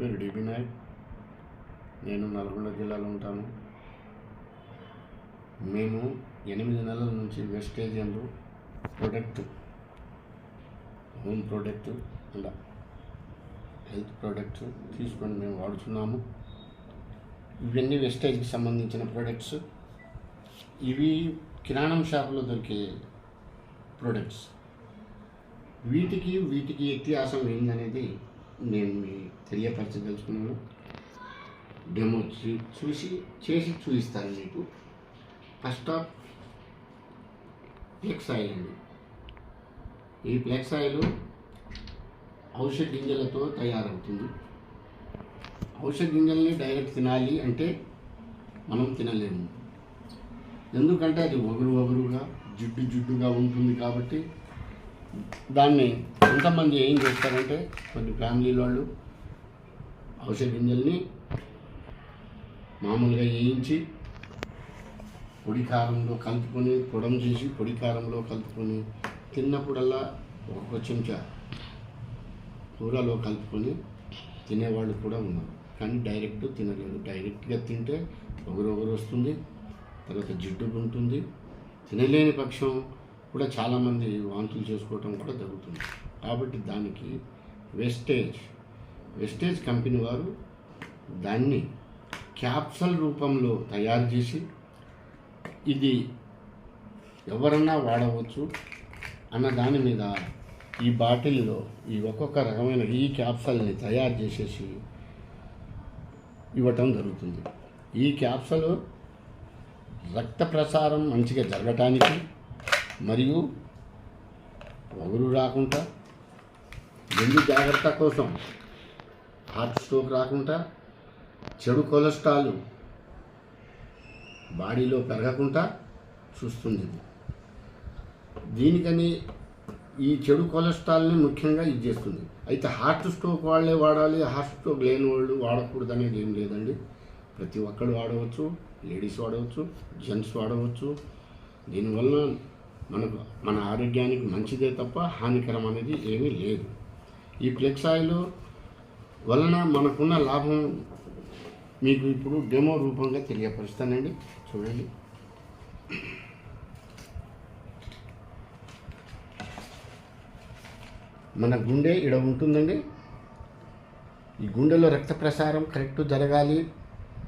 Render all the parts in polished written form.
పేరు డిబి నాయక్. నేను నల్గొండ జిల్లాలో ఉంటాను. మేము 8 నెలల నుంచి వెస్టేజియన్ ప్రోడక్ట్, హోమ్ ప్రోడక్ట్ ఇలా హెల్త్ ప్రోడక్ట్స్ తీసుకొని మేము వాడుతున్నాము. ఇవన్నీ వెస్టేజ్కి సంబంధించిన ప్రోడక్ట్స్. ఇవి కిరాణం షాపులో దొరికే ప్రోడక్ట్స్. వీటికి వ్యత్యాసం ఏందనేది నేను తెలియపరచదలుచుకున్నాను. డెమో చేసి చూపిస్తాను మీకు. ఫస్ట్ ఆఫ్ ఫ్లెక్స్ ఆయిల్ అండి. ఈ ఫ్లెక్స్ ఆయిల్ ఔషధ గింజలతో తయారవుతుంది. ఔషధ గింజల్ని డైరెక్ట్ తినాలి అంటే మనం తినలేము, ఎందుకంటే అది ఒగరుగా జిడ్డుగా ఉంటుంది. కాబట్టి దాన్ని కొంతమంది ఏం చేస్తారంటే, కొన్ని ఫ్యామిలీ వాళ్ళు ఔషధ గింజల్ని మామూలుగా వేయించి పొడి కారంలో కలుపుకొని, పొడం చేసి పొడి కారంలో కలుపుకొని తిన్నప్పుడల్లా ఒక చెంచా కూరలో కలుపుకొని తినేవాళ్ళు కూడా ఉన్నారు. కానీ డైరెక్ట్ తినలేదు. డైరెక్ట్గా తింటే ఒగరు వస్తుంది, తర్వాత జిడ్డు ఉంటుంది. తినలేని పక్షం కూడా చాలామంది వాంతులు చేసుకోవటం కూడా జరుగుతుంది. కాబట్టి దానికి వెస్టేజ్ కంపెనీ వారు దాన్ని క్యాప్సూల్ రూపంలో తయారు చేసి, ఇది ఎవరన్నా వాడవచ్చు అన్న దాని మీద ఈ బాటిల్లో ఈ ఒక్కొక్క రకమైన ఈ క్యాప్సూల్ని తయారు చేసేసి ఇవ్వటం జరుగుతుంది. ఈ క్యాప్సూల్ రక్త ప్రసారం మంచిగా జరగటానికి, మరియు ఒగరు రాకుండా, గుండె జాగ్రత్త కోసం, హార్ట్ స్ట్రోక్ రాకుండా, చెడు కొలెస్ట్రాల్ బాడీలో పెరగకుండా చూస్తుంది. దీనికని ఈ చెడు కొలెస్ట్రాల్ని ముఖ్యంగా ఇది చేస్తుంది. అయితే హార్ట్ స్ట్రోక్ వాళ్ళే వాడాలి, హార్ట్ స్ట్రోక్ లేని వాళ్ళు వాడకూడదు అనేది ఏం లేదండి. ప్రతి ఒక్కరు వాడవచ్చు. లేడీస్ వాడవచ్చు, జెంట్స్ వాడవచ్చు. దీనివల్ల మన ఆరోగ్యానికి మంచిదే తప్ప హానికరం అనేది ఏమీ లేదు. ఈ ఫ్లెక్స్ ఆయిల్ వలన మనకున్న లాభం మీకు ఇప్పుడు డెమో రూపంగా తెలియపరుస్తానండి. చూడండి. మన గుండె ఇడ ఉంటుందండి. ఈ గుండెలో రక్త ప్రసారం కరెక్ట్ జరగాలి,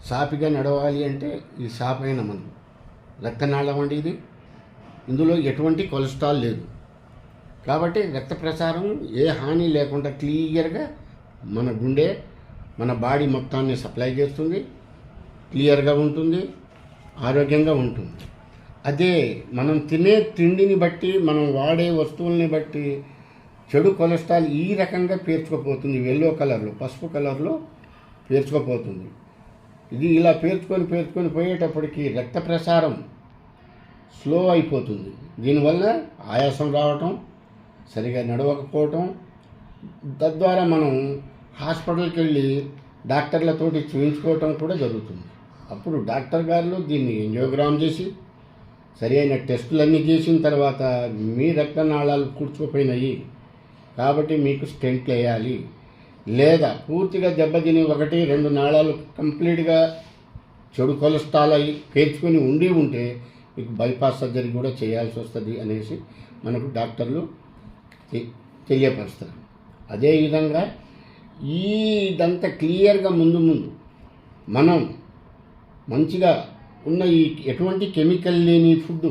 సాపిగా నడవాలి అంటే ఈ సాపైన మనం రక్తనాళం అండి ఇది. ఇందులో ఎటువంటి కొలెస్ట్రాల్ లేదు. కాబట్టి రక్త ప్రసారం ఏ హాని లేకుండా క్లియర్గా మన గుండె మన బాడీ మొత్తాన్ని సప్లై చేస్తుంది. క్లియర్గా ఉంటుంది, ఆరోగ్యంగా ఉంటుంది. అదే మనం తినే తిండిని బట్టి, మనం వాడే వస్తువుల్ని బట్టి చెడు కొలెస్ట్రాల్ ఈ రకంగా పేర్చుకుపోతుంది. ఎల్లో కలర్లో, పసుపు కలర్లో పేర్చుకుపోతుంది. ఇది ఇలా పేర్చుకొని పోయేటప్పటికి రక్త ప్రసారం స్లో అయిపోతుంది. దీనివల్ల ఆయాసం రావటం, సరిగా నడవకపోవటం, తద్వారా మనం హాస్పిటల్కి వెళ్ళి డాక్టర్లతోటి చూయించుకోవటం కూడా జరుగుతుంది. అప్పుడు డాక్టర్ గారు దీన్ని యాంజియోగ్రామ్ చేసి సరి అయిన టెస్టులన్నీ చేసిన తర్వాత, మీ రక్తనాళాలు కూర్చుకుపోయినాయి కాబట్టి మీకు స్టెంట్లు వేయాలి, లేదా పూర్తిగా దెబ్బతిని 1-2 నాళాలు కంప్లీట్గా చెడు కొలెస్ట్రాల్ అయి పేర్చుకొని ఉంటే మీకు బైపాస్ సర్జరీ కూడా చేయాల్సి వస్తుంది అనేసి మనకు డాక్టర్లు తెలియపరుస్తారు. అదేవిధంగా ఇదంతా క్లియర్గా ముందు మనం మంచిగా ఉన్న ఈ ఎటువంటి కెమికల్ లేని ఫుడ్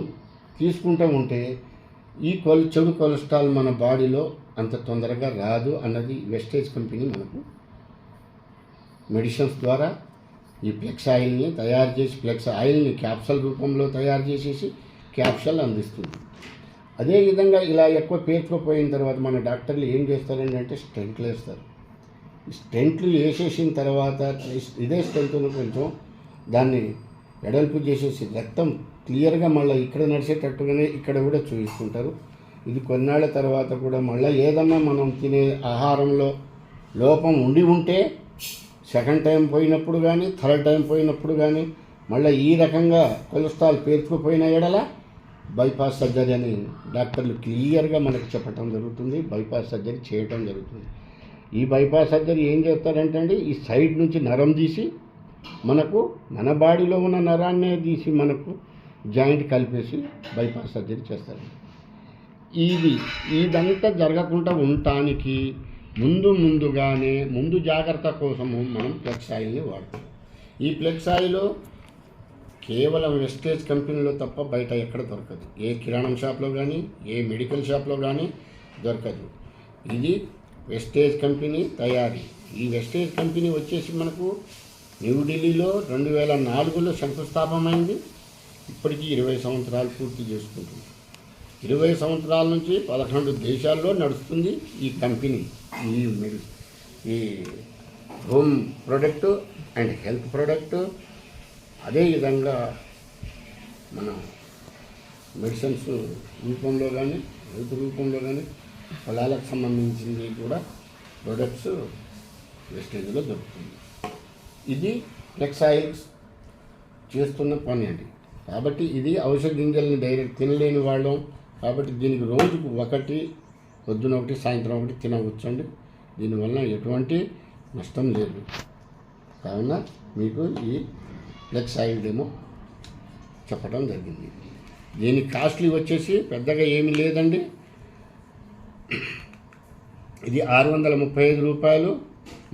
తీసుకుంటూ ఉంటే ఈ చెడు కొలెస్ట్రాల్ మన బాడీలో అంత తొందరగా రాదు అన్నది వెస్టేజ్ కంపెనీ మనకు మెడిసిన్స్ ద్వారా ఈ ఫ్లెక్స్ ఆయిల్ని తయారు చేసి, ఫ్లెక్స్ ఆయిల్ని క్యాప్సూల్ రూపంలో తయారు చేసేసి క్యాప్సూల్ అందిస్తుంది. అదేవిధంగా ఇలా ఎక్కువ పేర్చుకుపోయిన తర్వాత మన డాక్టర్లు ఏం చేస్తారండి అంటే స్టెంట్లు వేస్తారు. స్టెంట్లు వేసేసిన తర్వాత ఇదే స్టెంట్ను కొంచెం దాన్ని వెడల్పు చేసేసి రక్తం క్లియర్గా మళ్ళీ ఇక్కడ నడిచేటట్టుగానే ఇక్కడ కూడా చూపిస్తుంటారు. ఇది కొన్నాళ్ళ తర్వాత కూడా మళ్ళీ ఏదన్నా మనం తినే ఆహారంలో లోపం ఉంటే సెకండ్ టైం పోయినప్పుడు కానీ, థర్డ్ టైం పోయినప్పుడు కానీ, మళ్ళీ ఈ రకంగా కొలెస్ట్రాల్ పేర్చుకుపోయిన ఎడల బైపాస్ సర్జరీ అని డాక్టర్లు క్లియర్గా మనకు చెప్పడం జరుగుతుంది. బైపాస్ సర్జరీ చేయటం జరుగుతుంది. ఈ బైపాస్ సర్జరీ ఏం చేస్తారంటే అండి, ఈ సైడ్ నుంచి నరం తీసి మనకు మన బాడీలో ఉన్న నరాన్నే తీసి మనకు జాయింట్ కలిపేసి బైపాస్ సర్జరీ చేస్తారు. ఇదంతా జరగకుండా ఉండటానికి ముందు జాగ్రత్త కోసము మనం ఫ్లెక్స్ ఆయిల్ని వాడతాం. ఈ ఫ్లెక్స్ ఆయిల్ కేవలం వెస్టేజ్ కంపెనీలో తప్ప బయట ఎక్కడ దొరకదు. ఏ కిరాణం షాప్లో కానీ, ఏ మెడికల్ షాప్లో కానీ దొరకదు. ఇది వెస్టేజ్ కంపెనీ తయారీ. ఈ వెస్టేజ్ కంపెనీ వచ్చేసి మనకు న్యూఢిల్లీలో 2004లో శంకుస్థాపనమైంది. ఇప్పటికీ 20 సంవత్సరాలు పూర్తి చేసుకుంటుంది. 20 సంవత్సరాల నుంచి 11 దేశాల్లో నడుస్తుంది ఈ కంపెనీ. ఈ home product and health product, అదేవిధంగా మన మెడిసిన్స్ రూపంలో కానీ, హెల్త్ రూపంలో కానీ, పొలాలకు సంబంధించినవి కూడా ప్రొడక్ట్స్ వెస్టేజ్లో దొరుకుతుంది. ఇది ఫ్లెక్స్ ఆయిల్స్ చేస్తున్న పని అండి. కాబట్టి ఇది ఔషధ గింజల్ని డైరెక్ట్ తినలేని వాళ్ళం కాబట్టి దీనికి రోజుకు ఒకటి, పొద్దున ఒకటి, సాయంత్రం ఒకటి తినవచ్చండి. దీనివల్ల ఎటువంటి నష్టం లేదు. కావున మీకు ఈ ఫ్లెక్స్ ఆయిల్ డెమో చెప్పడం జరిగింది. దీని కాస్ట్లీ వచ్చేసి పెద్దగా ఏమీ లేదండి. ఇది 635 రూపాయలు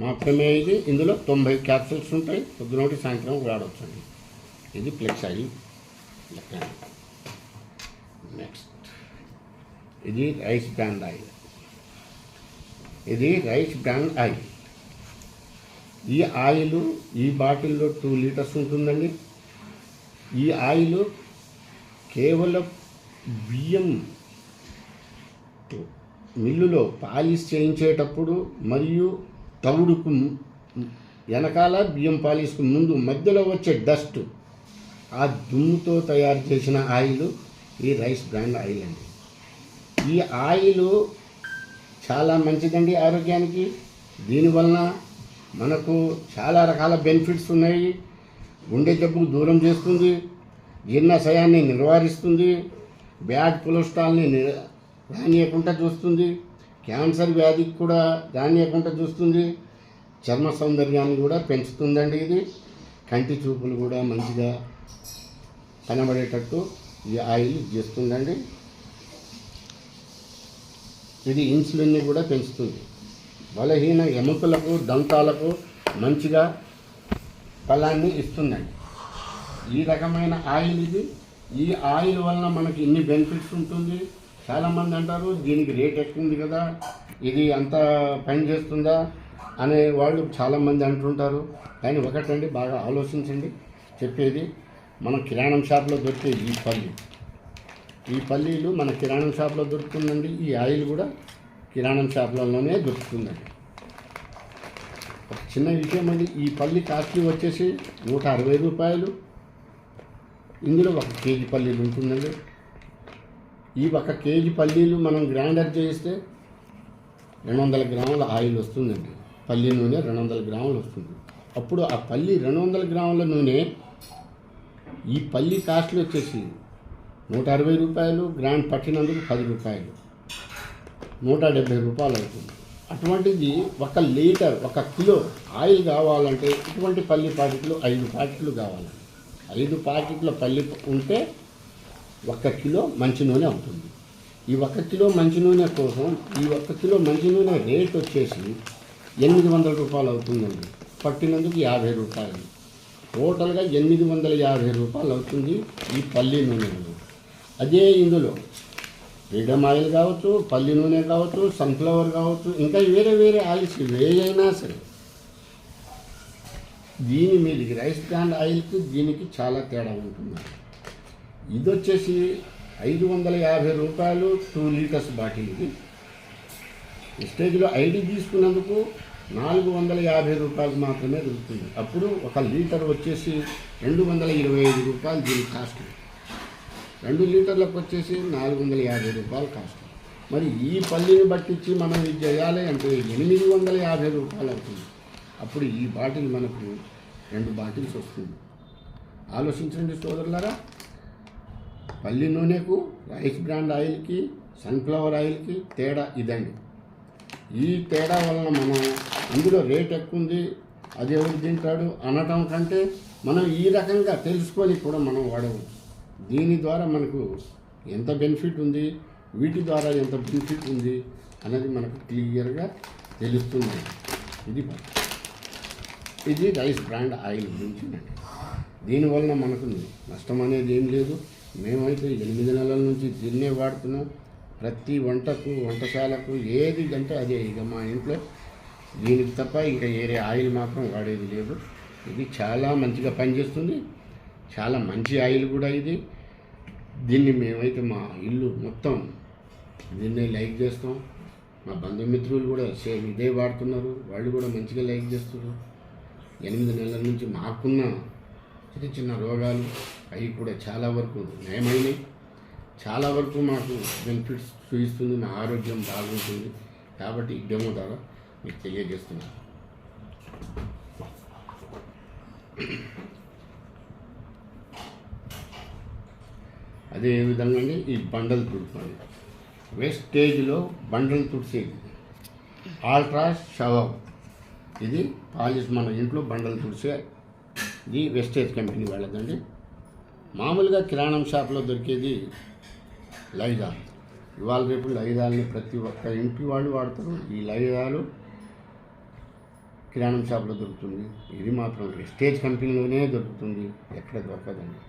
మాత్రమే. ఇందులో 90 క్యాప్సూల్స్ ఉంటాయి. పొద్దున ఒకటి, సాయంత్రం వాడవచ్చండి. ఇది ఫ్లెక్స్ ఆయిల్. నెక్స్ట్ ఇది రైస్ బ్రాండ్ ఆయిల్. ఈ ఆయిల్ ఈ బాటిల్లో 2 లీటర్స్ ఉంటుందండి. ఈ ఆయిల్ కేవలం బియ్యం మిల్లులో పాలిష్ చేయించేటప్పుడు మరియు తవుడుకు వెనకాల బియ్యం పాలిష్కు ముందు మధ్యలో వచ్చే డస్ట్, ఆ దుమ్ముతో తయారు చేసిన ఆయిల్ ఈ రైస్ బ్రాండ్ ఆయిల్ అండి. ఈ ఆయిల్ చాలా మంచిదండి ఆరోగ్యానికి. దీనివలన మనకు చాలా రకాల బెనిఫిట్స్ ఉన్నాయి. గుండె జబ్బుకు దూరం చేస్తుంది, జీర్ణాశయాన్ని నివారిస్తుంది, బ్యాడ్ కొలెస్ట్రాల్ని రానియకుండా చూస్తుంది, క్యాన్సర్ వ్యాధికి కూడా రానియకుండా చూస్తుంది, చర్మ సౌందర్యాన్ని కూడా పెంచుతుందండి. ఇది కంటి చూపులు కూడా మంచిగా కనబడేటట్టు ఈ ఆయిల్ చేస్తుందండి. ఇది ఇన్సులిన్ని కూడా పెంచుతుంది. బలహీన ఎముకలకు, దంతాలకు మంచిగా ఫలాన్ని ఇస్తుందండి. ఈ రకమైన ఆయిల్ ఇది. ఈ ఆయిల్ వలన మనకి ఇన్ని బెనిఫిట్స్ ఉంటుంది. చాలామంది అంటారు దీనికి రేట్ ఎక్కువ ఉంది కదా, ఇది అంత పని చేస్తుందా అనే వాళ్ళు చాలామంది అంటుంటారు. కానీ ఒకటండి, బాగా ఆలోచించండి చెప్పేది. మన కిరాణం షాప్లో దొరికే ఈ పల్లీలు మన కిరాణం షాప్లో దొరుకుతుందండి. ఈ ఆయిల్ కూడా కిరాణం షాప్లలోనే దొరుకుతుందండి. ఒక చిన్న విషయం అండి, ఈ పల్లి కాస్ట్లీ వచ్చేసి 160 రూపాయలు. ఇందులో 1 కేజీ పల్లీలు ఉంటుందండి. ఈ 1 కేజీ పల్లీలు మనం గ్రైండర్ చేస్తే 200 గ్రాముల ఆయిల్ వస్తుందండి. పల్లి నూనె 200 గ్రాములు వస్తుంది. అప్పుడు ఆ పల్లి 200 గ్రాముల నూనె, ఈ పల్లి కాస్ట్లు వచ్చేసి 160 రూపాయలు, గ్రాండ్ పట్టినందుకు 10 రూపాయలు, 170 రూపాయలు అవుతుంది. అటువంటిది 1 లీటర్ 1 కిలో ఆయిల్ కావాలంటే ఇటువంటి పల్లి ప్యాకెట్లు 5 ప్యాకెట్లు కావాలండి. 5 ప్యాకెట్ల పల్లి ఉంటే 1 కిలో మంచి నూనె అవుతుంది. ఈ 1 కిలో మంచి నూనె కోసం ఈ 1 కిలో మంచి నూనె రేట్ వచ్చేసి 800 రూపాయలు అవుతుందండి. పట్టినందుకు 50 రూపాయలు, టోటల్గా 850 రూపాయలు అవుతుంది ఈ పల్లి నూనె. అదే ఇందులో ఫ్రీడమ్ ఆయిల్ కావచ్చు, పల్లి నూనె కావచ్చు, సన్ఫ్లవర్ కావచ్చు, ఇంకా వేరే ఆయిల్స్ ఏవైనా సరే, దీని మీదకి రైస్ బ్రాండ్ ఆయిల్కి దీనికి చాలా తేడా ఉంటుంది. ఇది వచ్చేసి 550 రూపాయలు 2 లీటర్స్ బాటిల్కి. స్టేజ్లో ఐడి తీసుకున్నందుకు 450 రూపాయలు మాత్రమే దొరుకుతుంది. అప్పుడు 1 లీటర్ వచ్చేసి 225 రూపాయలు దీని కాస్ట్. 2 లీటర్లకు వచ్చేసి 450 రూపాయలు కాస్ట్. మరి ఈ పల్లిని పట్టించి మనం ఇది చేయాలి అంటే 850 రూపాయలు అవుతుంది. అప్పుడు ఈ బాటిల్ మనకు 2 బాటిల్స్ వస్తుంది. ఆలోచించండి సోదరులారా. పల్లి నూనెకు, రైస్ బ్రాండ్ ఆయిల్కి, సన్ఫ్లవర్ ఆయిల్కి తేడా ఇదండి. ఈ తేడా వలన మనం ఇందులో రేట్ ఎక్కువ ఉంది, అది ఎవరు తింటాడు అనటం కంటే మనం ఈ రకంగా తెలుసుకొని కూడా మనం వాడవచ్చు. దీని ద్వారా మనకు ఎంత బెనిఫిట్ ఉంది, వీటి ద్వారా ఎంత బెనిఫిట్ ఉంది అనేది మనకు క్లియర్గా తెలుస్తుంది. ఇది రైస్ బ్రాండ్ ఆయిల్ గురించి. దీనివలన మనకు నష్టం అనేది ఏం లేదు. మేమైతే 8 నెలల నుంచి దీన్నే వాడుతున్నాం. ప్రతి వంటశాలకు ఏది అంటే అదే. ఇక మా ఇంట్లో దీనికి తప్ప ఇక వేరే ఆయిల్ మాత్రం వాడేది లేదు. ఇది చాలా మంచిగా పనిచేస్తుంది, చాలా మంచి ఆయిల్ కూడా ఇది. దీన్ని మేమైతే మా ఇల్లు మొత్తం దీన్నే లైక్ చేస్తాం. మా బంధుమిత్రులు కూడా సేమ్ ఇదే వాడుతున్నారు, వాళ్ళు కూడా మంచిగా లైక్ చేస్తున్నారు. 8 నెలల నుంచి మాకున్న చిన్న రోగాలు అవి కూడా చాలా వరకు నయమైనవి. చాలా వరకు మాకు బెనిఫిట్స్ చూపిస్తుంది, మా ఆరోగ్యం బాగుంటుంది. కాబట్టి ఈ డెమో ద్వారా మీకు తెలియజేస్తున్నాను. అదేవిధంగా ఈ బండలు తుడుచుకోండి. వేస్టేజ్లో బండలు తుడిచేది ఆల్ట్రా షవర్. ఇది పాలిష్, మన ఇంట్లో బండలు తుడిచే ఇది వెస్టేజ్ కంపెనీ వాళ్ళదండి. మామూలుగా కిరాణం షాప్లో దొరికేది లైజాల్. ఇవాళ రేపు లైజాల్ని ప్రతి ఒక్క ఇంటి వాళ్ళు వాడతారు. ఈ లైజాలు కిరాణం షాప్లో దొరుకుతుంది. ఇది మాత్రం వెస్టేజ్ కంపెనీలోనే దొరుకుతుంది, ఎక్కడ దొరకదండి.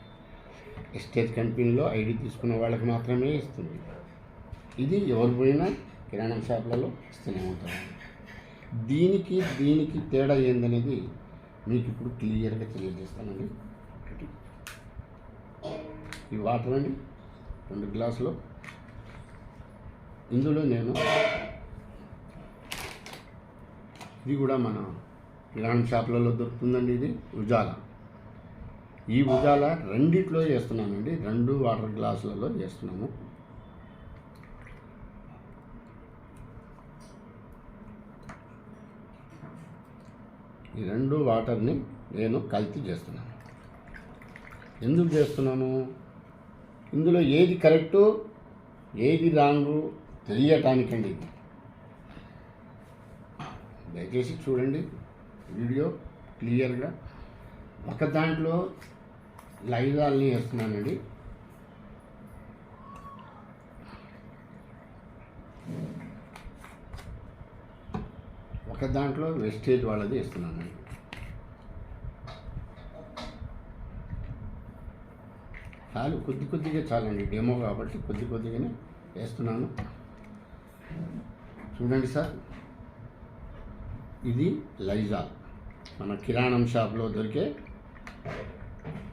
వెస్టేజ్ కంపెనీలో ఐడి తీసుకున్న వాళ్ళకి మాత్రమే ఇస్తుంది. ఇది ఎవరు పోయినా కిరాణం షాప్లలో ఇస్తూనే ఉంటారు. దీనికి తేడా ఏందనేది మీకు ఇప్పుడు క్లియర్గా తెలియజేస్తానండి. ఈ వాటర్ అండి 2 గ్లాసులు. ఇందులో నేను ఇది కూడా మన కిరాణం షాప్లలో దొరుకుతుందండి. ఇది ఉజాల. ఈ ఉజాల రెండిట్లో చేస్తున్నానండి, 2 వాటర్ గ్లాసులలో చేస్తున్నాము. ఈ 2 వాటర్ని నేను కల్తీ చేస్తున్నాను. ఎందుకు చేస్తున్నాను? ఇందులో ఏది కరెక్టు ఏది రాంగు తెలియటానికండి. దయచేసి చూడండి వీడియో క్లియర్గా. ఒక దాంట్లో లైజాల్ని వేస్తున్నానండి, ఒక దాంట్లో వెస్టేజ్ వాళ్ళది వేస్తున్నానండి. చాలు, కొద్దిగా చాలండి, డెమో కాబట్టి కొద్దిగానే వేస్తున్నాను. చూడండి సార్, ఇది లైజాల్, మన కిరాణం షాప్లో దొరికే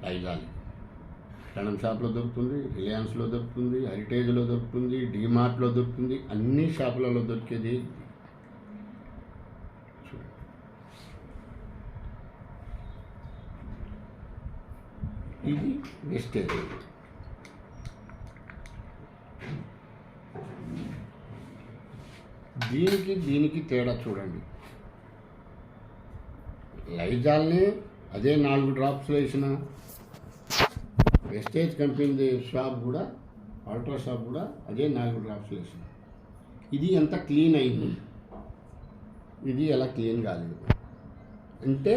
లైజాల్. కిరాణం షాప్లో దొరుకుతుంది, రిలయన్స్లో దొరుకుతుంది, హెరిటేజ్లో దొరుకుతుంది, డీమార్ట్లో దొరుకుతుంది, అన్ని షాపులలో దొరికేది. ఇది వెస్టేజ్. దీనికి తేడా చూడండి. లైజాల్ని అదే 4 డ్రాప్స్లో వేసిన, వెస్టేజ్ కంపెనీ షాప్ కూడా, ఆల్ట్రా షాప్ కూడా అదే 4 డ్రాప్స్లో వేసిన. ఇది ఎంత క్లీన్ అయింది, ఇది ఎలా క్లీన్ కాలేదు. అంటే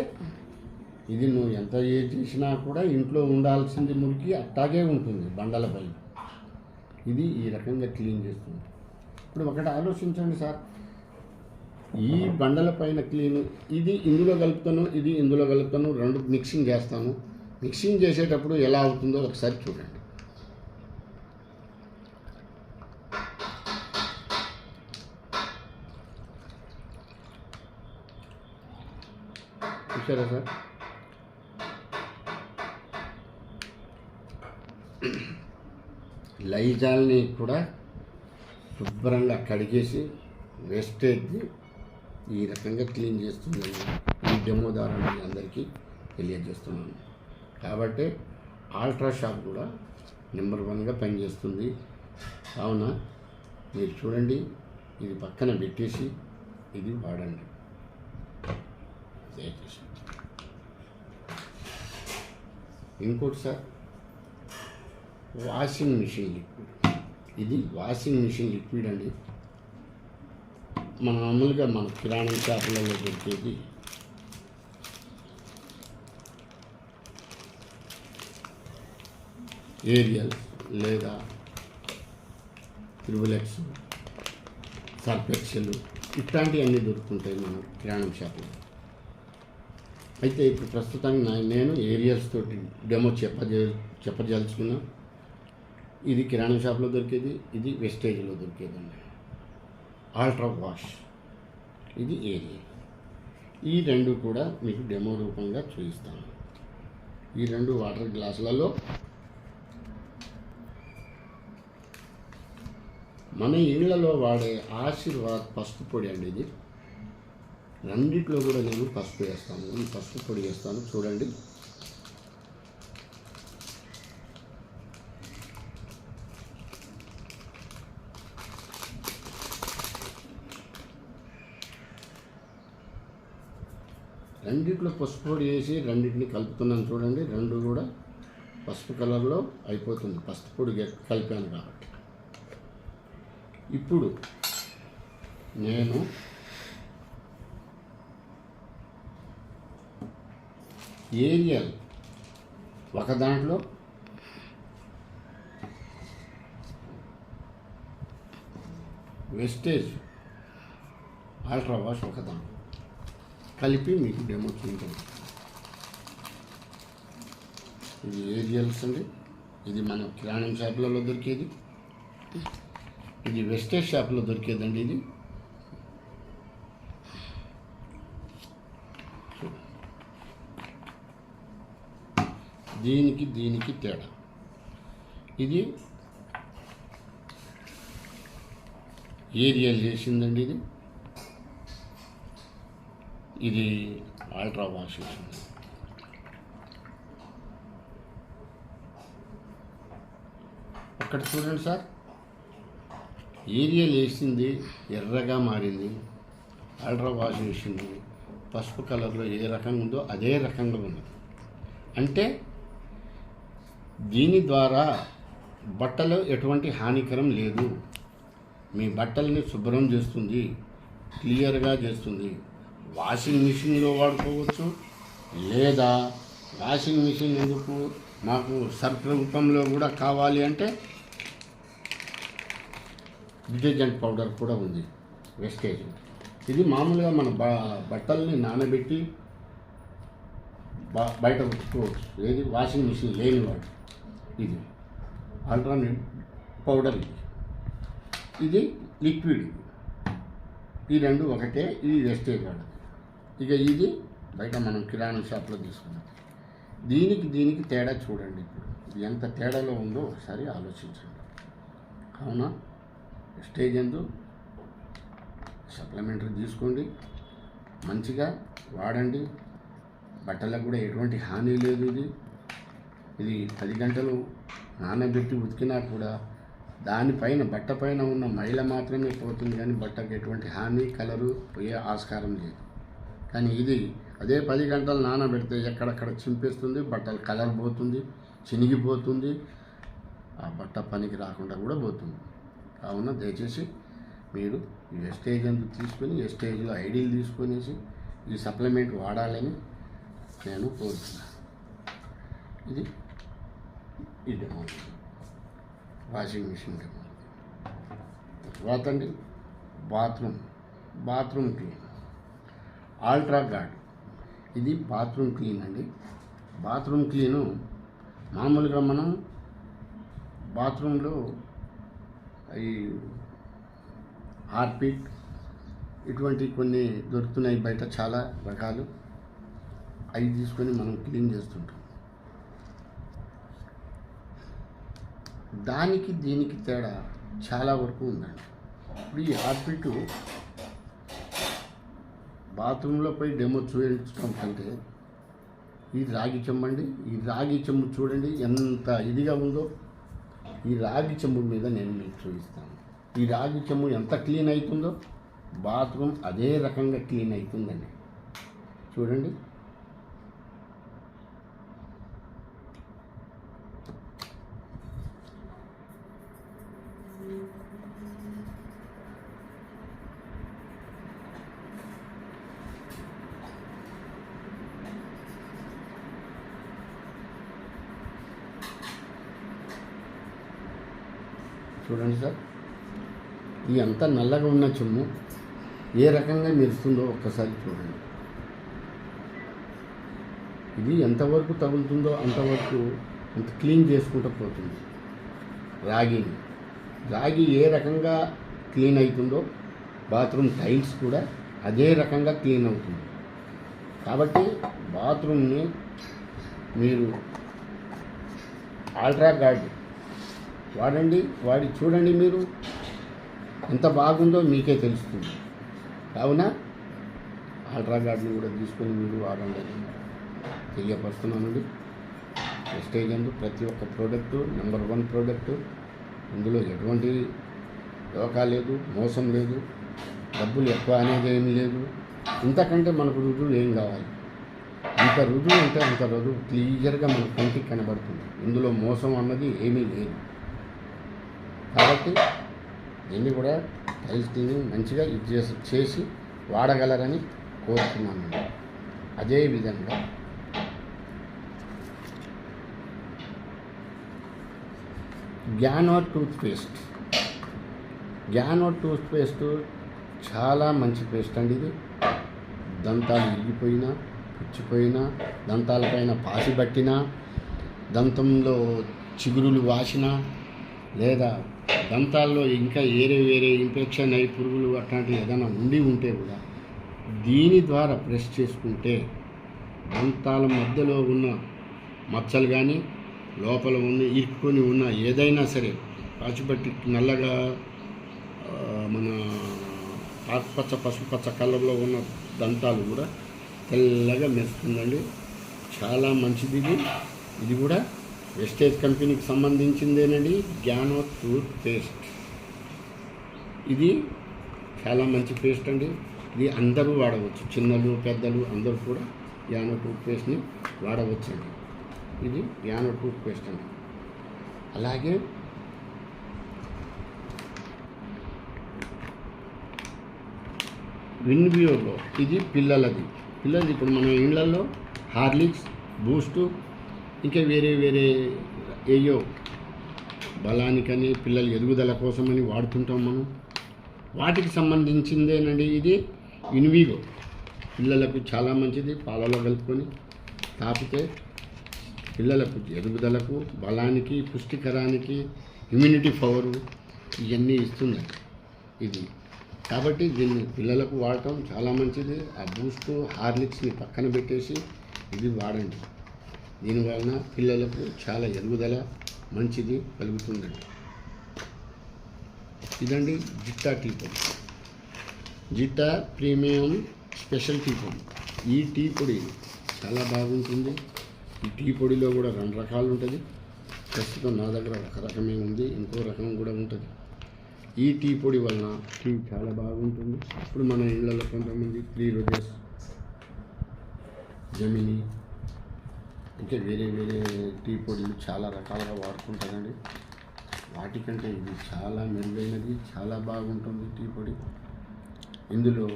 ఇది నువ్వు ఎంత చేసినా కూడా ఇంట్లో ఉండాల్సింది మురికి అట్టాగే ఉంటుంది బండలపై. ఇది ఈ రకంగా క్లీన్ చేస్తుంది. ఇప్పుడు ఒకటి ఆలోచించండి సార్, ఈ బండల పైన క్లీన్, ఇది ఇందులో కలుపుతాను, ఇది ఇందులో కలుపుతాను, 2 మిక్సింగ్ చేస్తాను. మిక్సింగ్ చేసేటప్పుడు ఎలా అవుతుందో ఒకసారి చూడండి. చూసారా సార్? లైజాల్ని కూడా శుభ్రంగా కడిగేసి వేస్టేజ్ ఈ రకంగా క్లీన్ చేస్తుందని ఈ డెమో ద్వారా మీ అందరికీ తెలియజేస్తున్నాను. కాబట్టి ఆల్ట్రా షాప్ కూడా నెంబర్ 1గా పనిచేస్తుంది. కావున మీరు చూడండి, ఇది పక్కన పెట్టేసి ఇది వాడండి దయచేసి. ఇంకోటి సార్, వాషింగ్ మిషన్ లిక్విడ్. ఇది వాషింగ్ మిషన్ లిక్విడ్ అండి. మన మామూలుగా మన కిరాణం షాపులలో దొరికేది ఏరియల్ లేదా త్రిబులెక్స్, సర్ఫెక్సెల్ ఇట్లాంటివన్నీ దొరుకుతుంటాయి మన కిరాణం షాపులో. అయితే ఇప్పుడు ప్రస్తుతానికి నేను ఏరియల్స్ తోటి డెమో చెప్పదలుచుకున్నా. ఇది కిరాణం షాప్లో దొరికేది, ఇది వెస్టేజ్లో దొరికేదండి. అల్ట్రా వాష్, ఇది ఏరియల్. ఈ రెండు కూడా మీకు డెమో రూపంగా చూపిస్తాను. ఈ రెండు వాటర్ గ్లాసులలో మన ఇళ్లలో వాడే ఆశీర్వాద్ పసుపు పొడి అండి. ఇది రెండిట్లో కూడా నేను పసుపు వేస్తాను. ఈ పసుపు పొడి వేస్తాను చూడండి. రెండిట్లో పసుపు పొడి వేసి రెండింటిని కలుపుతున్నాను చూడండి. రెండు కూడా పసుపు కలర్లో అయిపోతుంది, పసుపు పొడి కలిపాను కాబట్టి. ఇప్పుడు నేను ఏరియల్ ఒక దాంట్లో, వెస్టేజ్ అల్ట్రా వాష్ ఒక దాంట్లో కలిపి మీకు డెమో చూపించాను. ఇది ఏరియల్స్ అండి. ఇది మన కిరాణం షాపులలో దొరికేది, ఇది వెస్టేజ్ షాప్లో దొరికేదండి. ఇది దీనికి తేడా. ఇది ఏరియల్ చేసిందండి. ఇది అల్ట్రా వాష్ చేసింది. అక్కడ చూడండి సార్, ఏరియల్ వేసింది ఎర్రగా మారింది, అల్ట్రా వాష్ వేసింది పసుపు కలర్లో ఏ రకంగా ఉందో అదే రకంగా ఉంది. అంటే దీని ద్వారా బట్టలు ఎటువంటి హానికరం లేదు. మీ బట్టల్ని శుభ్రం చేస్తుంది, క్లియర్గా చేస్తుంది. వాషింగ్ మిషన్లో వాడుకోవచ్చు, లేదా వాషింగ్ మిషన్ ఎందుకు మాకు సర్ఫ్ రూపంలో కూడా కావాలి అంటే డిటర్జెంట్ పౌడర్ కూడా ఉంది వెస్టేజ్. ఇది మామూలుగా మన బట్టల్ని నానబెట్టి బయట ఉతుక్కోవచ్చు, ఏది వాషింగ్ మిషన్ లేనివాడు. ఇది ఆల్టర్నేట్ పౌడర్, ఇది లిక్విడ్. ఈ రెండు ఒకటే, ఇది వెస్టేజ్ వాడదు. ఇక ఇది బయట మనం కిరాణా షాప్లో తీసుకున్నాం. దీనికి తేడా చూడండి. ఇప్పుడు ఇది ఎంత తేడాలో ఉందో ఒకసారి ఆలోచించండి. అవునా, వెస్టేజ్ ఎందు సప్లిమెంటరీ తీసుకోండి, మంచిగా వాడండి. బట్టలకు కూడా ఎటువంటి హాని లేదు. ఇది 10 గంటలు నానబెట్టి ఉతికినా కూడా దానిపైన బట్ట పైన ఉన్న మైల మాత్రమే పోతుంది, కానీ బట్టకు ఎటువంటి హాని కలరు పోయే ఆస్కారం లేదు. కానీ ఇది అదే 10 గంటలు నానబెడితే ఎక్కడక్కడ చింపేస్తుంది, బట్టలు కలర్ పోతుంది, చినిగిపోతుంది, ఆ బట్ట పనికి రాకుండా కూడా పోతుంది. కావున దయచేసి మీరు ఈ వెస్టేజ్ ఎందుకు తీసుకొని వెస్టేజ్లో ఐడీలు తీసుకొనేసి ఈ సప్లిమెంట్ వాడాలని నేను కోరుతున్నాను. ఇది డెమో, వాషింగ్ మిషన్ డెమో. తర్వాత అండి బాత్రూమ్ క్లీన్ అల్ట్రా గార్డ్. ఇది బాత్రూమ్ క్లీన్ అండి. బాత్రూమ్ క్లీను మామూలుగా మనం బాత్రూంలో ఈ హార్పిక్ ఇటువంటి కొన్ని దొరుకుతున్నాయి బయట, చాలా రకాలు. అవి తీసుకొని మనం క్లీన్ చేస్తుంటాం. దీనికి తేడా చాలా వరకు ఉందండి. ఇప్పుడు ఈ హార్పిక్ బాత్రూంలో పోయి డెమో చూపించడం కంటే ఈ రాగి చెంబు అండి. ఈ రాగి చెంబు చూడండి ఎంత ఇదిగా ఉందో. ఈ రాగి చెంబు మీద నేను మీకు చూపిస్తాను. ఈ రాగి చెంబు ఎంత క్లీన్ అవుతుందో బాత్రూమ్ అదే రకంగా క్లీన్ అవుతుందండి. చూడండి, చూడండి సార్, ఈ అంత నల్లగా ఉన్న చెమ్ము ఏ రకంగా మెరుస్తుందో ఒక్కసారి చూడండి. ఇది ఎంతవరకు తగులుతుందో అంతవరకు అంత క్లీన్ చేసుకుంటూ పోతుంది. రాగి ఏ రకంగా క్లీన్ అవుతుందో బాత్రూమ్ టైల్స్ కూడా అదే రకంగా క్లీన్ అవుతుంది. కాబట్టి బాత్రూమ్ని మీరు అల్ట్రా గార్డ్ వాడండి, వాడి చూడండి, మీరు ఎంత బాగుందో మీకే తెలుస్తుంది. కావున అల్ట్రా గార్డ్ని కూడా తీసుకొని మీరు వాడండి తెలియపరుస్తున్నానండి. వెస్టేజ్ అందు ప్రతి ఒక్క ప్రోడక్టు నెంబర్ 1 ప్రోడక్టు. ఇందులో ఎటువంటి దోకా లేదు, మోసం లేదు, డబ్బులు ఎక్కువ అనేది ఏమీ లేదు. ఇంతకంటే మనకు రుజువు ఏం కావాలి? ఇంత రుజువు అంటే అంత రుజువు క్లియర్గా మన కంటికి కనబడుతుంది. ఇందులో మోసం అన్నది ఏమీ లేదు. కాబట్టి దీన్ని కూడా టైల్స్ క్లీనింగ్ మంచిగా ఇది చేసి వాడగలరని కోరుతున్నాను. అదేవిధంగా గ్యానో టూత్పేస్ట్ చాలా మంచి పేస్ట్ అండి. ఇది దంతాలు ఇరిగిపోయినా, పుచ్చిపోయినా, దంతాలపైన పాసి పట్టినా, దంతంలో చిగురులు వాసినా, లేదా దంతాల్లో ఇంకా వేరే ఇన్ఫెక్షన్ అయి పురుగులు అట్లాంటివి ఏదైనా ఉంటే కూడా దీని ద్వారా ప్రెస్ చేసుకుంటే దంతాల మధ్యలో ఉన్న మచ్చలు కానీ లోపల ఇరుక్కొని ఉన్న ఏదైనా సరే పాచిపట్టి నల్లగా మన ఆకుపచ్చ పసుపచ్చ కలర్లో ఉన్న దంతాలు కూడా తెల్లగా మెరుస్తుందండి. చాలా మంచిది ఇది కూడా వెస్టేజ్ కంపెనీకి సంబంధించిందేనండి. గ్యానో టూత్ పేస్ట్ ఇది చాలా మంచి పేస్ట్ అండి. ఇది అందరూ వాడవచ్చు, చిన్నలు పెద్దలు అందరూ కూడా గ్యానో టూత్ పేస్ట్ని వాడవచ్చండి. ఇది గ్యానో టూత్ పేస్ట్ అండి. అలాగే విన్వియోలో ఇది పిల్లలది ఇప్పుడు మన ఇళ్లలో హార్లిక్స్, బూస్టు, ఇంకా వేరే ఏయో బలానికని పిల్లల ఎదుగుదల కోసమని వాడుతుంటాం మనం. వాటికి సంబంధించిందేనండి ఇది విన్విగో. పిల్లలకు చాలా మంచిది. పాలలో కలుపుకొని తాపితే పిల్లలకు ఎదుగుదలకు, బలానికి, పుష్టికరానికి, ఇమ్యూనిటీ పవరు ఇవన్నీ ఇస్తున్నాయి ఇది. కాబట్టి దీన్ని పిల్లలకు వాడటం చాలా మంచిది. ఆ బూస్ట్, హార్లిక్స్ని పక్కన పెట్టేసి ఇది వాడండి. దీనివలన పిల్లలకు చాలా ఎదుగుదల మంచిది కలుగుతుందండి. ఇదండి జిట్టా టీ పొడి, జిట్టా ప్రీమియం స్పెషల్ టీ పొడి. ఈ టీ పొడి చాలా బాగుంటుంది. ఈ టీ పొడిలో కూడా 2 రకాలు ఉంటుంది. ప్రస్తుతం నా దగ్గర ఒక రకమే ఉంది, ఇంకో రకం కూడా ఉంటుంది. ఈ టీ పొడి వలన టీ చాలా బాగుంటుంది. ఇప్పుడు మన ఇళ్ళలో కొంతమంది 3 రోజెస్, జమిని, ఇంకా వేరే టీ పొడిలు చాలా రకాలుగా వాడుకుంటారండి. వాటికంటే ఇది చాలా మెరుగైనది, చాలా బాగుంటుంది టీ పొడి. ఇందులో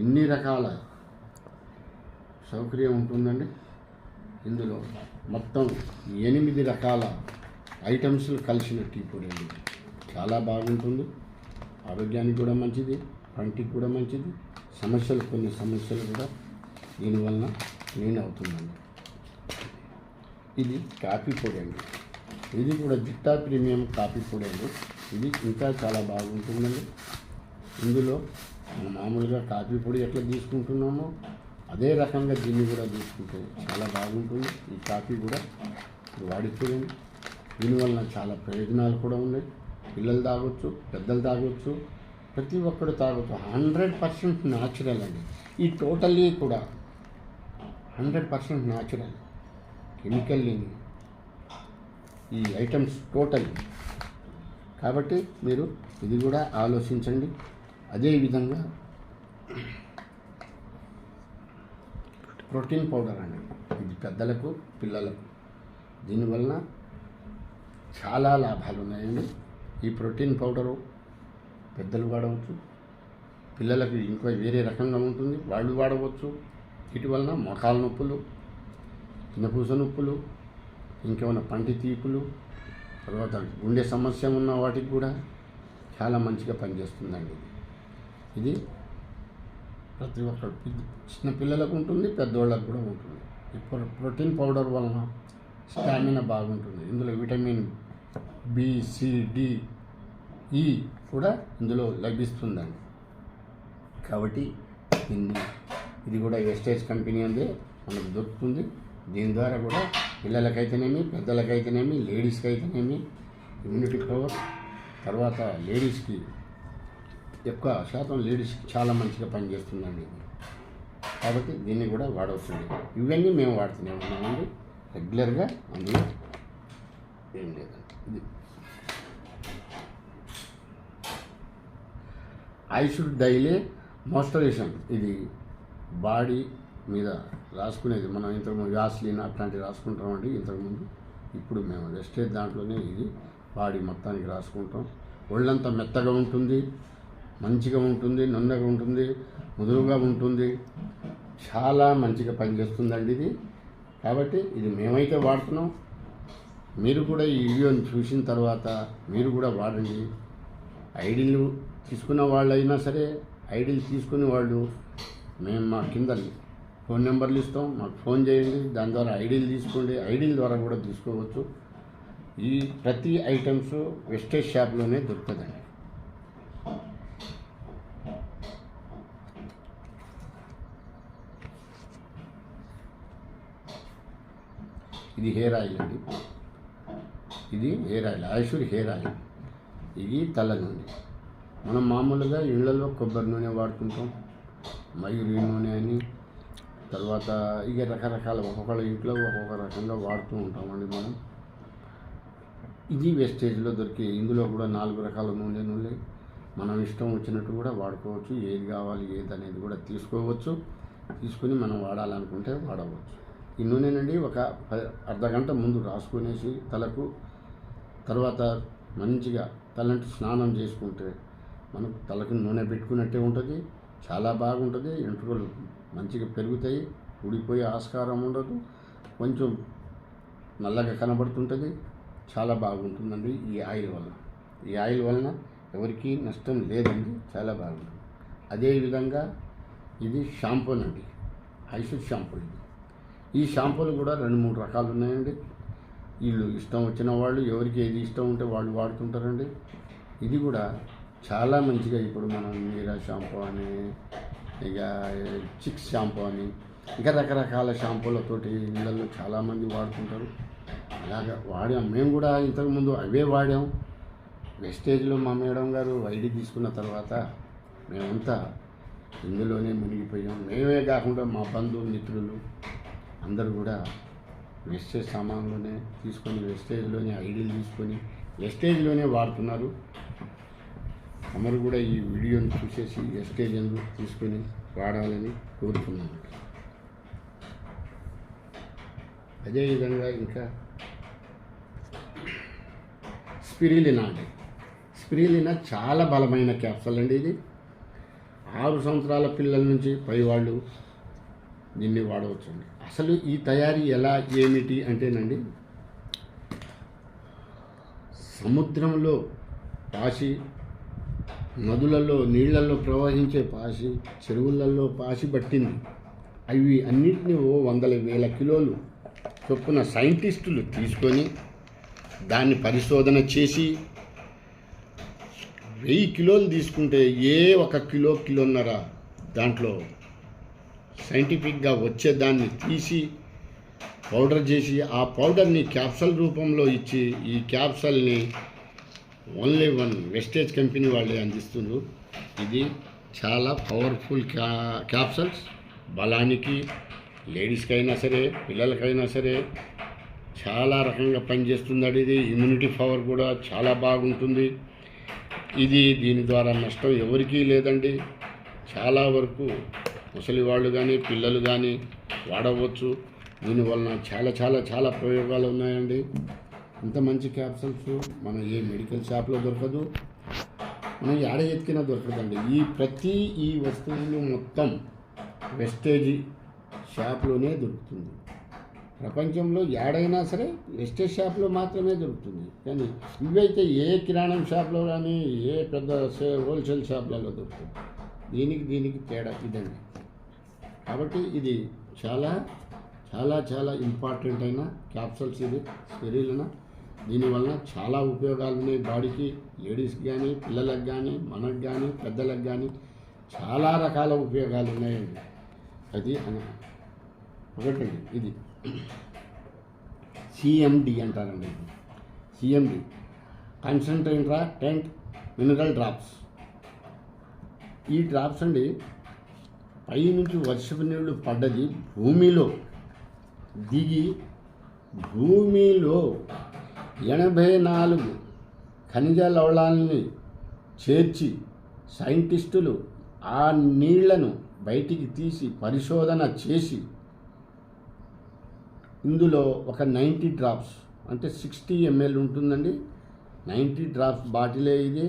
ఇన్ని రకాల సౌకర్యం ఉంటుందండి. ఇందులో మొత్తం 8 రకాల ఐటమ్స్ కలిసిన టీ పొడి అండి. చాలా బాగుంటుంది. ఆరోగ్యానికి కూడా మంచిది, పంటికి కూడా మంచిది. కొన్ని సమస్యలు కూడా దీనివలన క్లీన్ అవుతుందండి. ఇది కాఫీ పొడి అండి. ఇది కూడా జిట్టా ప్రీమియం కాఫీ పొడి అండి. ఇది ఇంకా చాలా బాగుంటుందండి. ఇందులో మనం మామూలుగా కాఫీ పొడి ఎట్లా తీసుకుంటున్నామో అదే రకంగా దీన్ని కూడా తీసుకుంటే చాలా బాగుంటుంది. ఈ కాఫీ కూడా వాడిపోయింది. దీనివలన చాలా ప్రయోజనాలు కూడా ఉన్నాయి. పిల్లలు తాగొచ్చు, పెద్దలు తాగొచ్చు, ప్రతి ఒక్కరు తాగొచ్చు. 100% న్యాచురల్ అండి. ఈ టోటల్లీ కూడా 100% న్యాచురల్, కెమికల్ లేని ఈ ఐటమ్స్ టోటల్. కాబట్టి మీరు ఇది కూడా ఆలోచించండి. అదేవిధంగా ప్రోటీన్ పౌడర్ అండి. ఇది పెద్దలకు, పిల్లలకు. దీనివలన చాలా లాభాలు ఉన్నాయండి. ఈ ప్రోటీన్ పౌడరు పెద్దలు వాడవచ్చు, పిల్లలకు ఇంకా వేరే రకంగా ఉంటుంది, వాళ్ళు వాడవచ్చు. వీటి వలన మోకాల నొప్పులు, చిన్నపూస నొప్పులు, ఇంకేమైనా పంటి తీపులు, తర్వాత గుండె సమస్య ఉన్న వాటికి కూడా చాలా మంచిగా పనిచేస్తుందండి. ఇది ప్రతి ఒక్కరు చిన్న పిల్లలకు ఉంటుంది, పెద్దవాళ్ళకు కూడా ఉంటుంది. ఈ ప్రోటీన్ పౌడర్ వలన స్టామినా బాగుంటుంది. ఇందులో విటమిన్ బి, సి, డి, ఈ కూడా ఇందులో లభిస్తుందండి. కాబట్టి ఇది కూడా వెస్టేజ్ కంపెనీ అందే మనకు దొరుకుతుంది. దీని ద్వారా కూడా పిల్లలకైతేనేమి, పెద్దలకైతేనేమి, లేడీస్కి అయితేనేమి ఇమ్యూనిటీ పవర్, తర్వాత లేడీస్కి ఎక్కువ శాతం లేడీస్కి చాలా మంచిగా పనిచేస్తుందండి ఇది. కాబట్టి దీన్ని కూడా వాడవచ్చండి. ఇవన్నీ మేము వాడుతూనే ఉన్నామండి రెగ్యులర్గా. అందులో ఏం లేదండి. ఇది ఐ షుడ్ డైలీ మాయిశ్చరైజేషన్. ఇది బాడీ మీద రాసుకునేది. మనం ఇంతకుముందు వ్యాస్లిన్ అట్లాంటివి రాసుకుంటామండి ఇంతకుముందు. ఇప్పుడు మేము వెస్టేజ్ దాంట్లోనే ఇది బాడీ మొత్తానికి రాసుకుంటాం. ఒళ్ళంతా మెత్తగా ఉంటుంది, మంచిగా ఉంటుంది, నున్నగా ఉంటుంది, ముదురుగా ఉంటుంది. చాలా మంచిగా పనిచేస్తుందండి ఇది. కాబట్టి ఇది మేమైతే వాడుతున్నాం. మీరు కూడా ఈ వీడియోని చూసిన తర్వాత మీరు కూడా వాడండి. ఐడీలు తీసుకున్న వాళ్ళైనా సరే, ఐడీలు తీసుకునే వాళ్ళు మేము మా కింద ఫోన్ నెంబర్లు ఇస్తాం, మాకు ఫోన్ చేయండి. దాని ద్వారా ఐడీలు తీసుకోండి. ఐడీల ద్వారా కూడా తీసుకోవచ్చు. ఈ ప్రతి ఐటమ్స్ వెస్టేజ్ షాప్లోనే దొరుకుతుందండి. ఇది హెయిర్ ఆయిల్ అండి. ఇది హెయిర్ ఆయిల్, ఆయుషూర్ హెయిర్ ఆయిల్. ఇది తల నూనె. మనం మామూలుగా ఇళ్లలో కొబ్బరి నూనె వాడుకుంటాం, మయూరి నూనె అని, తర్వాత ఇక రకరకాల ఒక్కొక్కళ్ళ ఇంట్లో ఒక్కొక్క రకంగా వాడుతూ ఉంటామండి మనం. ఇది వెస్టేజ్లో దొరికే. ఇందులో కూడా 4 రకాల నూనె మనం ఇష్టం వచ్చినట్టు కూడా వాడుకోవచ్చు. ఏది కావాలి ఏది అనేది కూడా తీసుకోవచ్చు. తీసుకుని మనం వాడాలనుకుంటే వాడవచ్చు. ఈ నూనెనండి ఒక అర్ధగంట ముందు రాసుకునేసి తలకు, తర్వాత మంచిగా తలంటి స్నానం చేసుకుంటే మనకు తలకు నూనె పెట్టుకున్నట్టే ఉంటుంది. చాలా బాగుంటుంది. వెంట్రుకలు మంచిగా పెరుగుతాయి, ఊడిపోయే ఆస్కారం ఉండదు, కొంచెం నల్లగా కనబడుతుంటుంది. చాలా బాగుంటుందండి ఈ ఆయిల్ వలన. ఈ ఆయిల్ వలన ఎవరికి నష్టం లేదండి, చాలా బాగుంటుంది. అదేవిధంగా ఇది షాంపూనండి, ఐషూర్ షాంపూ. ఈ షాంపూలు కూడా 2-3 రకాలు ఉన్నాయండి. వీళ్ళు ఇష్టం వచ్చిన వాళ్ళు, ఎవరికి ఏది ఇష్టం ఉంటే వాళ్ళు వాడుతుంటారండి. ఇది కూడా చాలా మంచిగా ఇప్పుడు మనం మీరా షాంపూ అని, ఇక చిక్స్ షాంపూ అని, ఇక రకరకాల షాంపూలతోటి ఇళ్ళల్లో చాలామంది వాడుతుంటారు. అలాగా వాడాం మేము కూడా. ఇంతకుముందు అవే వాడాం. వెస్టేజ్లో మా మేడం గారు ఐడి తీసుకున్న తర్వాత మేమంతా ఇందులోనే మునిగిపోయాం. మేమే కాకుండా మా బంధుమిత్రులు అందరూ కూడా వెస్టేజ్ సామాన్లోనే తీసుకొని, వెస్టేజ్లోనే ఐడీలు తీసుకొని వెస్టేజ్లోనే వాడుతున్నారు. అందరూ కూడా ఈ వీడియోని చూసేసి వెస్టేజ్ ఎందుకు తీసుకొని వాడాలని కోరుతున్నాను. అదేవిధంగా ఇంకా స్పిరులినా అండి. స్పిరులినా చాలా బలమైన క్యాప్సూల్ అండి. ఇది 6 సంవత్సరాల పిల్లల నుంచి పైవాళ్ళు దీన్ని వాడవచ్చండి. అసలు ఈ తయారీ ఎలా ఏమిటి అంటేనండి, సముద్రంలో పాసి, నదులలో నీళ్లలో ప్రవహించే పాసి, చెరువులలో పాసి పట్టింది. అవి అన్నింటినీ 100,000 కిలోలు చొప్పున సైంటిస్టులు తీసుకొని దాన్ని పరిశోధన చేసి 1000 కిలోలు తీసుకుంటే ఏ 1 కిలో, కిలోన్నర దాంట్లో సైంటిఫిక్గా వచ్చేదాన్ని తీసి పౌడర్ చేసి, ఆ పౌడర్ని క్యాప్సూల్ రూపంలో ఇచ్చి, ఈ క్యాప్సూల్ని ఓన్లీ వెస్టేజ్ కంపెనీ వాళ్ళే అందిస్తున్నారు. ఇది చాలా పవర్ఫుల్ క్యాప్సూల్స్. బలానికి లేడీస్కి అయినా సరే, పిల్లలకైనా సరే చాలా రకంగా పనిచేస్తుందండి. ఇది ఇమ్యూనిటీ పవర్ కూడా చాలా బాగుంటుంది. దీని ద్వారా నష్టం ఎవరికీ లేదండి. చాలా వరకు ముసలి వాళ్ళు కానీ, పిల్లలు కానీ వాడవచ్చు. దీనివలన చాలా చాలా చాలా ప్రయోగాలు ఉన్నాయండి. ఇంత మంచి క్యాప్సూల్స్ మన ఏ మెడికల్ షాప్లో దొరకదు, మనం ఏడ ఎత్తికినా దొరకదండి. ఈ వస్తువులు మొత్తం వెస్టేజ్ షాప్లోనే దొరుకుతుంది. ప్రపంచంలో ఏడైనా సరే వెస్టేజ్ షాప్లో మాత్రమే దొరుకుతుంది. కానీ ఇవైతే ఏ కిరాణం షాప్లో కానీ ఏ పెద్ద హోల్సేల్ షాప్లలో దొరుకుతుంది. దీనికి తేడా ఇదండి. కాబట్టి ఇది చాలా చాలా చాలా ఇంపార్టెంట్ అయిన క్యాప్సూల్స్. ఇది స్పెరిలినా. దీనివల్ల చాలా ఉపయోగాలు ఉన్నాయి బాడీకి. లేడీస్కి కానీ, పిల్లలకు కానీ, మనకు కానీ, పెద్దలకు కానీ చాలా రకాల ఉపయోగాలు ఉన్నాయండి. అది ఒకటండి ఇది సిఎండి అంటారండి. CMD concentrated mineral drops. ఈ డ్రాప్స్ అండి పై నుంచి వర్షపు నీళ్లు పడ్డది భూమిలో దిగి భూమిలో 84 ఖనిజ లవణాలని చేర్చి సైంటిస్టులు ఆ నీళ్లను బయటికి తీసి పరిశోధన చేసి ఇందులో ఒక 90 డ్రాప్స్ అంటే 60 ml ఉంటుందండి. 90 డ్రాప్స్ బాటిలే. ఇది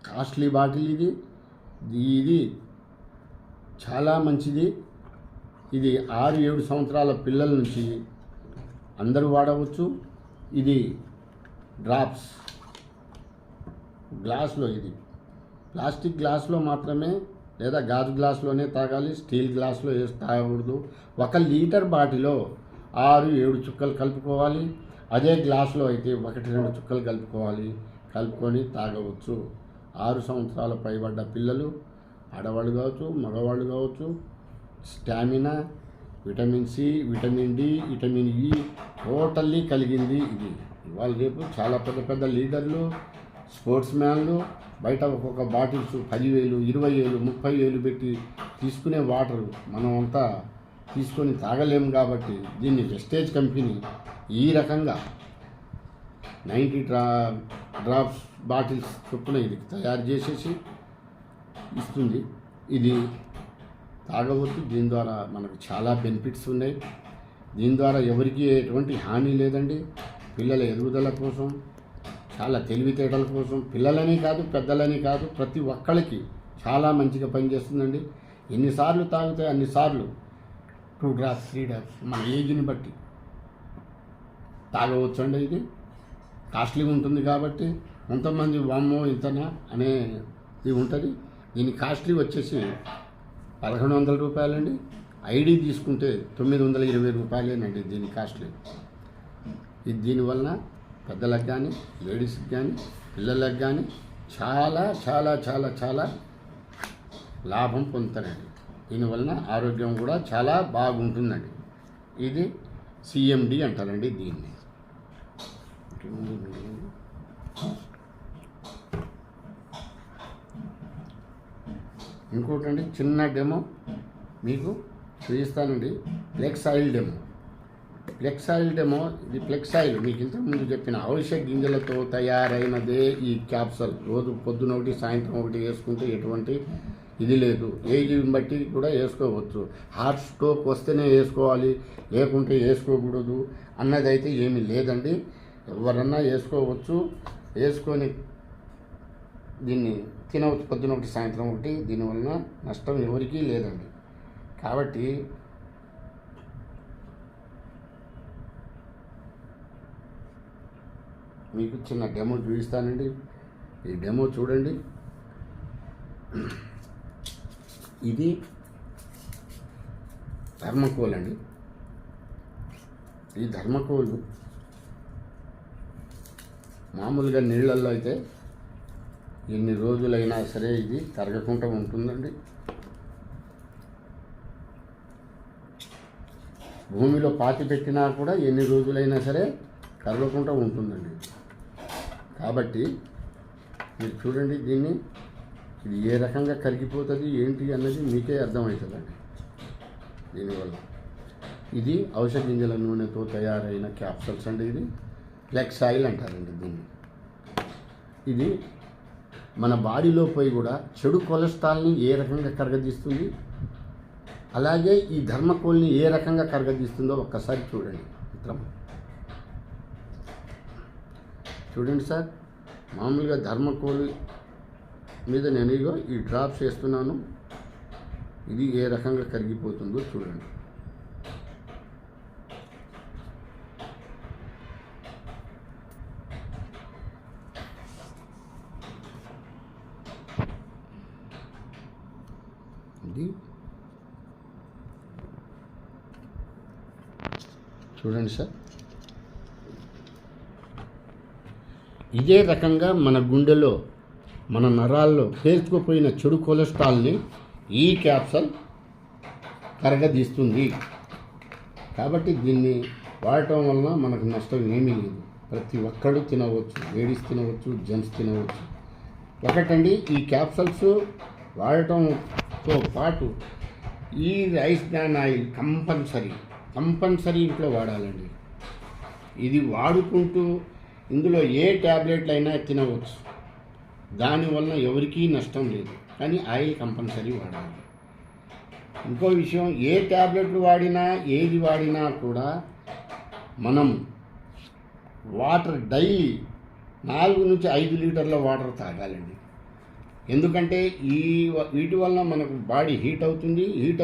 కాస్ట్లీ బాటిల్. ఇది చాలా మంచిది. ఇది 6-7 సంవత్సరాల పిల్లల నుంచి అందరూ వాడవచ్చు. ఇది డ్రాప్స్ గ్లాస్లో, ఇది ప్లాస్టిక్ గ్లాస్లో మాత్రమే లేదా గాజు గ్లాస్లోనే తాగాలి. స్టీల్ గ్లాస్లో వేసి తాగకూడదు. 1 లీటర్ బాటిలో 6-7 చుక్కలు కలుపుకోవాలి. అదే గ్లాసులో అయితే 1-2 చుక్కలు కలుపుకొని తాగవచ్చు. 6 సంవత్సరాల పైబడ్డ పిల్లలు, ఆడవాళ్ళు కావచ్చు, మగవాళ్ళు కావచ్చు. Stamina, vitamin C, vitamin D, vitamin E totally కలిగింది ఇది. ఇవాళ రేపు చాలా పెద్ద పెద్ద లీడర్లు, స్పోర్ట్స్ మ్యాన్లు బయట ఒక్కొక్క బాటిల్స్ 10,000, 20,000, 30,000 పెట్టి తీసుకునే వాటరు మనం అంతా తీసుకొని తాగలేము. కాబట్టి దీన్ని వెస్టేజ్ కంపెనీ ఈ రకంగా 90 డ్రాప్స్ బాటిల్స్ చొప్పున ఇది తయారు చేసేసి ఇస్తుంది. ఇది తాగవచ్చు. దీని ద్వారా మనకు చాలా బెనిఫిట్స్ ఉన్నాయి. దీని ద్వారా ఎవరికి ఎటువంటి హాని లేదండి. పిల్లల ఎదుగుదల కోసం, చాలా తెలివితేటల కోసం, పిల్లలని కాదు పెద్దలని కాదు ప్రతి ఒక్కరికి చాలా మంచిగా పనిచేస్తుందండి. ఎన్నిసార్లు తాగితే అన్నిసార్లు 2 డ్రాప్స్ 3 డ్రాప్స్ మన ఏజ్ని బట్టి తాగవచ్చు అండి. ఇది కాస్ట్లీగా ఉంటుంది కాబట్టి కొంతమంది వామ్మో ఇంతనా అనేది ఉంటుంది. దీని కాస్ట్లీ వచ్చేసి 1,100 రూపాయలండి. ఐడి తీసుకుంటే 920 రూపాయలేనండి దీని కాస్ట్లీ. ఇది దీనివలన పెద్దలకు కానీ, లేడీస్కి కానీ, పిల్లలకు కానీ చాలా చాలా చాలా చాలా లాభం పొందుతారండి. దీనివలన ఆరోగ్యం కూడా చాలా బాగుంటుందండి. ఇది సిఎండి అంటారండి దీన్ని. ఇంకోటండి చిన్న డెమో మీకు చూపిస్తానండి. Flex oil demo. ఇది ఫ్లెక్స్ ఆయిల్ మీకు ఇంతకుముందు చెప్పిన ఔషధ గింజలతో తయారైనదే ఈ క్యాప్సూల్. రోజు పొద్దున ఒకటి సాయంత్రం ఒకటి వేసుకుంటే ఎటువంటి ఇది లేదు. ఏజ్ని బట్టి కూడా వేసుకోవచ్చు. హార్ట్ స్ట్రోక్ వస్తేనే వేసుకోవాలి, లేకుంటే వేసుకోకూడదు అన్నదైతే ఏమీ లేదండి. ఎవరన్నా వేసుకోవచ్చు. వేసుకొని దీన్ని తినవచ్చు పొద్దున ఒకటి సాయంత్రం ఒకటి. దీనివలన నష్టం ఎవరికీ లేదండి. కాబట్టి మీకు చిన్న డెమో చూపిస్తానండి. ఈ డెమో చూడండి. ఇది థర్మకోల్ అండి. ఈ థర్మకోల్ మామూలుగా నీళ్ళల్లో అయితే ఎన్ని రోజులైనా సరే ఇది కరగకుండా ఉంటుందండి. భూమిలో పాతి పెట్టినా కూడా ఎన్ని రోజులైనా సరే కరగకుండా ఉంటుందండి. కాబట్టి మీరు చూడండి దీన్ని. ఇది ఏ రకంగా కరిగిపోతుంది ఏంటి అన్నది మీకే అర్థమవుతుందండి దీనివల్ల. ఇది ఔషధ గింజల నూనెతో తయారైన క్యాప్సూల్స్ అండి. ఇది ఫ్లెక్స్ ఆయిల్ అంటారండి దీన్ని. ఇది మన బాడీలో పోయి కూడా చెడు కొలెస్ట్రాల్ని ఏ రకంగా కరగదీస్తుంది, అలాగే ఈ థర్మకోల్ని ఏ రకంగా కరగదీస్తుందో ఒక్కసారి చూడండి. మిత్రమా చూడండి సార్. మామూలుగా థర్మకోల్ మీద నేను ఇగో ఈ డ్రాప్స్ వేస్తున్నాను. ఇది ఏ రకంగా కరిగిపోతుందో చూడండి. ఇది చూడండి సార్. ఇదే రకంగా మన గుండెలో మన నరాల్లో పేర్చుకుపోయిన చెడు కొలెస్ట్రాల్ని ఈ క్యాప్సూల్ కరగదీస్తుంది. కాబట్టి దీన్ని వాడటం వలన మనకు నష్టం ఏమీ లేదు. ప్రతి ఒక్కడు తినవచ్చు, లేడీస్ తినవచ్చు, జెంట్స్ తినవచ్చు. ఒకటండి, ఈ క్యాప్సూల్స్ వాడటంతో పాటు ఈ రైస్ బ్రాన్ ఆయిల్ కంపల్సరీ ఇంట్లో వాడాలండి. ఇది వాడుకుంటూ ఇందులో ఏ ట్యాబ్లెట్లు అయినా తినవచ్చు, దానివల్ల ఎవరికీ నష్టం లేదు. కానీ ఆయిల్ కంపల్సరీ వాడాలి. ఇంకో విషయం, ఏ ట్యాబ్లెట్లు వాడినా ఏది వాడినా కూడా మనం వాటర్ డైలీ 4 నుంచి 5 లీటర్ల వాటర్ తాగాలండి. ఎందుకంటే వీటి వల్ల మనకు బాడీ హీట్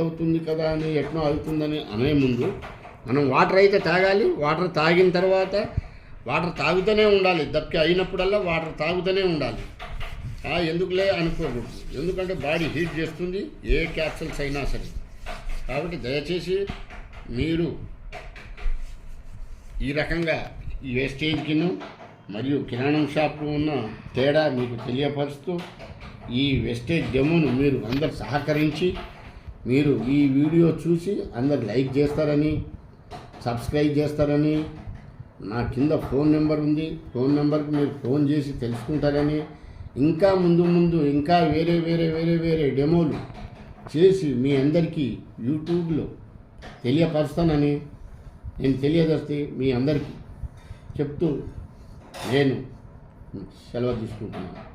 అవుతుంది కదా అని ఎట్నో అవుతుందని అనే ముందు మనం వాటర్ అయితే తాగాలి. వాటర్ తాగిన తర్వాత వాటర్ తాగుతూనే ఉండాలి. దప్పిక అయినప్పుడల్లా వాటర్ తాగుతూనే ఉండాలి. ఎందుకులే అనుకోకూడదు, ఎందుకంటే బాడీ హీట్ చేస్తుంది ఏ క్యాప్సూల్స్ అయినా సరే. కాబట్టి దయచేసి మీరు ఈ రకంగా ఈ వేస్టేజ్కిను మరియు కిరాణం షాప్లో ఉన్న తేడా మీకు తెలియపరుస్తూ, ఈ వేస్టేజ్ డెమోను మీరు అందరు సహకరించి మీరు ఈ వీడియో చూసి అందరు లైక్ చేస్తారని, సబ్స్క్రైబ్ చేస్తారని, నా కింద ఫోన్ నెంబర్ ఉంది, ఫోన్ నెంబర్కి మీరు ఫోన్ చేసి తెలుసుకుంటారని, ఇంకా ముందు ఇంకా వేరే డెమోలు చేసి మీ అందరికీ యూట్యూబ్లో తెలియపరుస్తానని నేను తెలియజేస్తే మీ అందరికీ చెప్తూ నేను సెలవు తీసుకుంటున్నాను.